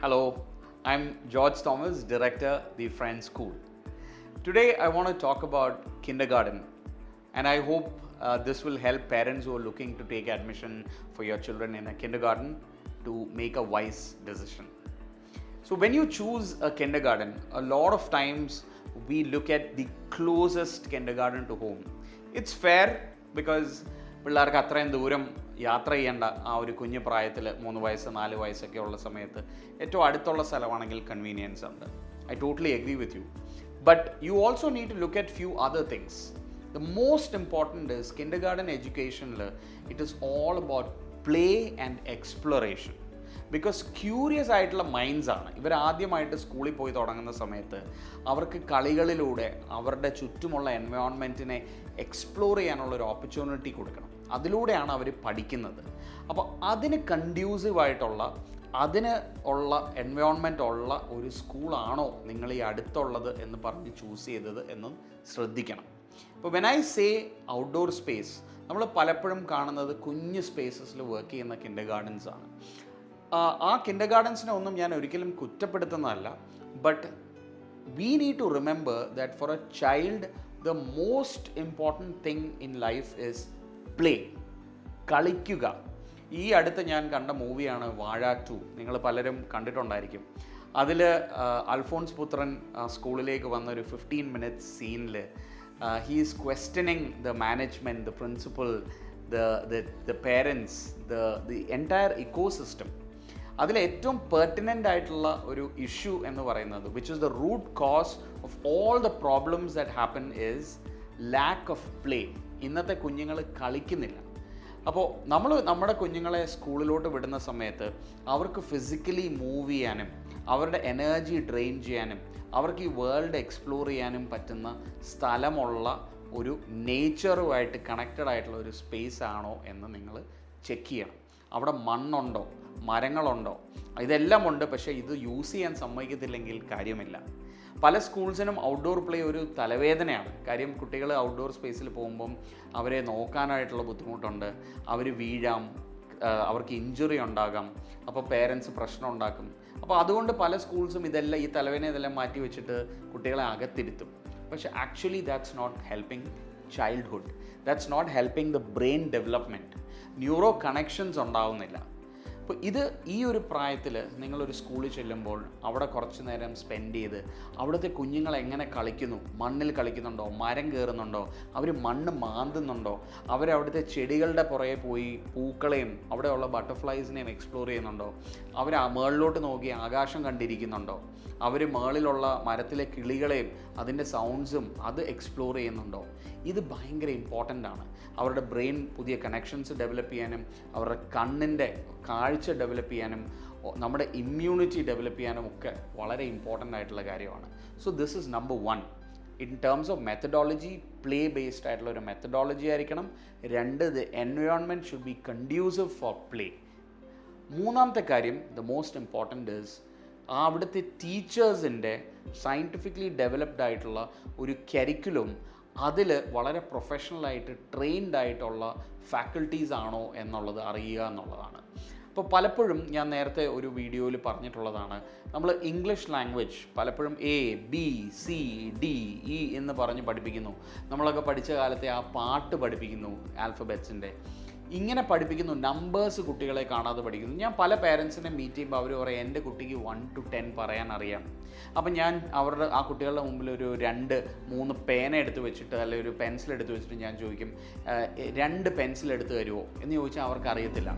Hello, I'm George Thomas, Director, The Friends School. Today I want to talk about kindergarten, and I hope this will help parents who are looking to take admission for your children in a kindergarten to make a wise decision. So when you choose a kindergarten, a lot of times we look at the closest kindergarten to home. It's fair because പിള്ളേർക്ക് അത്രയും ദൂരം യാത്ര ചെയ്യേണ്ട ആ ഒരു കുഞ്ഞു പ്രായത്തിൽ 3 വയസ്സ് 4 വയസ്സൊക്കെ ഉള്ള സമയത്ത് ഏറ്റവും അടുത്തുള്ള സ്ഥലമാണെങ്കിൽ കൺവീനിയൻസ് ഉണ്ട്. I totally agree with you. But you also need to look at few other things. The most important is kindergarten എഡ്യൂക്കേഷനിൽ it is all about play and exploration. Because curious ആയിട്ടുള്ള മൈൻഡ്സാണ് ഇവർ ആദ്യമായിട്ട് സ്കൂളിൽ പോയി തുടങ്ങുന്ന സമയത്ത് അവർക്ക് കളികളിലൂടെ അവരുടെ ചുറ്റുമുള്ള എൻവയോൺമെൻറ്റിനെ എക്സ്പ്ലോർ ചെയ്യാനുള്ളൊരു ഓപ്പർച്യൂണിറ്റി കൊടുക്കണം. അതിലൂടെയാണ് അവർ പഠിക്കുന്നത്. അപ്പോൾ അതിന് കൺഡ്യൂസീവായിട്ടുള്ള അതിന് ഉള്ള എൻവയോൺമെൻ്റ് ഉള്ള ഒരു സ്കൂളാണോ നിങ്ങൾ ഈ അടുത്തുള്ളത് എന്ന് പറഞ്ഞ് ചൂസ് ചെയ്തത് എന്ന് ശ്രദ്ധിക്കണം. ഇപ്പോൾ when I say outdoor space, നമ്മൾ പലപ്പോഴും കാണുന്നത് കുഞ്ഞ് സ്പേസസിൽ വർക്ക് ചെയ്യുന്ന കിൻഡർഗാർട്ടൻസ് ആണ്. ആ കിൻഡർഗാർട്ടൻസിനെ ഒന്നും ഞാൻ ഒരിക്കലും കുറ്റപ്പെടുത്തുന്നതല്ല. But we need to remember that for a child the most important thing in life is play, കളിക്കുക. ഈ അടുത്ത് ഞാൻ കണ്ട മൂവിയാണ് വാഴ 2. നിങ്ങൾ പലരും കണ്ടിട്ടുണ്ടായിരിക്കും. അതിൽ അൽഫോൺസ് പുത്രൻ സ്കൂളിലേക്ക് വന്ന ഒരു 15 minutes സീനിൽ he is questioning the management, the principal, the parents, the entire ecosystem. അതിൽ ഏറ്റവും പെർട്ടിനൻ്റ് ആയിട്ടുള്ള ഒരു ഇഷ്യൂ എന്ന് പറയുന്നത് which is the root cause of all the problems that happen is lack of play. ഇന്നത്തെ കുഞ്ഞുങ്ങൾ കളിക്കുന്നില്ല. അപ്പോൾ നമ്മൾ നമ്മുടെ കുഞ്ഞുങ്ങളെ സ്കൂളിലോട്ട് വിടുന്ന സമയത്ത് അവർക്ക് ഫിസിക്കലി മൂവ് ചെയ്യാനും അവരുടെ എനർജി ഡ്രെയിൻ ചെയ്യാനും അവർക്ക് ഈ വേൾഡ് എക്സ്പ്ലോർ ചെയ്യാനും പറ്റുന്ന സ്ഥലമുള്ള ഒരു നേച്ചറുമായിട്ട് കണക്റ്റഡ് ആയിട്ടുള്ള ഒരു സ്പേസ് ആണോ എന്ന് നിങ്ങൾ ചെക്ക് ചെയ്യണം. അവിടെ മണ്ണുണ്ടോ, മരങ്ങളുണ്ടോ, ഇതെല്ലാം ഉണ്ട്. പക്ഷേ ഇത് യൂസ് ചെയ്യാൻ സമ്മതിക്കത്തില്ലെങ്കിൽ കാര്യമില്ല. പല സ്കൂൾസിനും ഔട്ട്ഡോർ പ്ലേ ഒരു തലവേദനയാണ്. കാര്യം കുട്ടികൾ ഔട്ട്ഡോർ സ്പേസിൽ പോകുമ്പം അവരെ നോക്കാനായിട്ടുള്ള ബുദ്ധിമുട്ടുണ്ട്. അവർ വീഴാം, അവർക്ക് ഇഞ്ചുറി ഉണ്ടാകാം, അപ്പോൾ പേരൻസ് പ്രശ്നം ഉണ്ടാക്കും. അപ്പോൾ അതുകൊണ്ട് പല സ്കൂൾസും ഇതെല്ലാം ഈ തലവേദന ഇതെല്ലാം മാറ്റി വെച്ചിട്ട് കുട്ടികളെ അകത്തിരുത്തും. പക്ഷെ actually that's not helping childhood. That's not helping the brain development. Neuro connections ഉണ്ടാവുന്നില്ല. അപ്പോൾ ഈ ഒരു പ്രായത്തിൽ നിങ്ങളൊരു സ്കൂളിൽ ചെല്ലുമ്പോൾ അവിടെ കുറച്ച് നേരം സ്പെൻഡ് ചെയ്ത് അവിടുത്തെ കുഞ്ഞുങ്ങൾ എങ്ങനെ കളിക്കുന്നു, മണ്ണിൽ കളിക്കുന്നുണ്ടോ, മരം കയറുന്നുണ്ടോ, അവർ മണ്ണ് മാന്തുന്നുണ്ടോ, അവരവിടുത്തെ ചെടികളുടെ പുറകെ പോയി പൂക്കളെയും അവിടെയുള്ള ബട്ടർഫ്ലൈസിനെയും എക്സ്പ്ലോർ ചെയ്യുന്നുണ്ടോ, അവർ മേളിലോട്ട് നോക്കി ആകാശം കണ്ടിരിക്കുന്നുണ്ടോ, അവർ മേളിലുള്ള മരത്തിലെ കിളികളെയും അതിൻ്റെ സൗണ്ട്സും അത് എക്സ്പ്ലോർ ചെയ്യുന്നുണ്ടോ. ഇത് ഭയങ്കര ഇമ്പോർട്ടൻ്റ് ആണ്. അവരുടെ ബ്രെയിൻ പുതിയ കണക്ഷൻസ് ഡെവലപ്പ് ചെയ്യാനും അവരുടെ കണ്ണിൻ്റെ കാഴ്ച ഡെവലപ്പ് ചെയ്യാനും നമ്മുടെ ഇമ്മ്യൂണിറ്റി ഡെവലപ്പ് ചെയ്യാനും ഒക്കെ വളരെ ഇമ്പോർട്ടൻ്റ് ആയിട്ടുള്ള കാര്യമാണ്. So this is number 1. In terms of methodology, play based ആയിട്ടുള്ള ഒരു മെത്തഡോളജി ആയിരിക്കണം. 2, the environment should be conducive for play. മൂന്നാമത്തെ കാര്യം, ദ മോസ്റ്റ് ഇമ്പോർട്ടൻ്റ് ഇസ് അവിടുത്തെ ടീച്ചേഴ്സിൻ്റെ സയൻറ്റിഫിക്കലി ഡെവലപ്ഡ് ആയിട്ടുള്ള ഒരു കരിക്കുലം, അതിൽ വളരെ പ്രൊഫഷണലായിട്ട് ട്രെയിൻഡ് ആയിട്ടുള്ള ഫാക്കൽറ്റീസ് ആണോ എന്നുള്ളത് അറിയുക എന്നുള്ളതാണ്. അപ്പോൾ പലപ്പോഴും ഞാൻ നേരത്തെ ഒരു വീഡിയോയിൽ പറഞ്ഞിട്ടുള്ളതാണ്, നമ്മൾ ഇംഗ്ലീഷ് ലാംഗ്വേജ് പലപ്പോഴും ABCD എന്ന് പറഞ്ഞ് പഠിപ്പിക്കുന്നു. നമ്മളൊക്കെ പഠിച്ച കാലത്തെ ആ പാട്ട് പഠിപ്പിക്കുന്നു, ആൽഫബറ്റ്സിൻ്റെ ഇങ്ങനെ പഠിപ്പിക്കുന്നു. നമ്പേഴ്സ് കുട്ടികളെ കാണാതെ പഠിക്കുന്നു. ഞാൻ പല പേരൻസിനെ മീറ്റ് ചെയ്യുമ്പോൾ അവർ പറയും എൻ്റെ കുട്ടിക്ക് 1 to 10 പറയാൻ അറിയാം. അപ്പം ഞാൻ ആ കുട്ടികളുടെ മുമ്പിൽ ഒരു 2-3 പേന എടുത്ത് വെച്ചിട്ട് അല്ലെങ്കിൽ ഒരു പെൻസിൽ എടുത്ത് വെച്ചിട്ട് ഞാൻ ചോദിക്കും 2 പെൻസിൽ എടുത്ത് തരുമോ എന്ന് ചോദിച്ചാൽ അവർക്ക് അറിയത്തില്ല.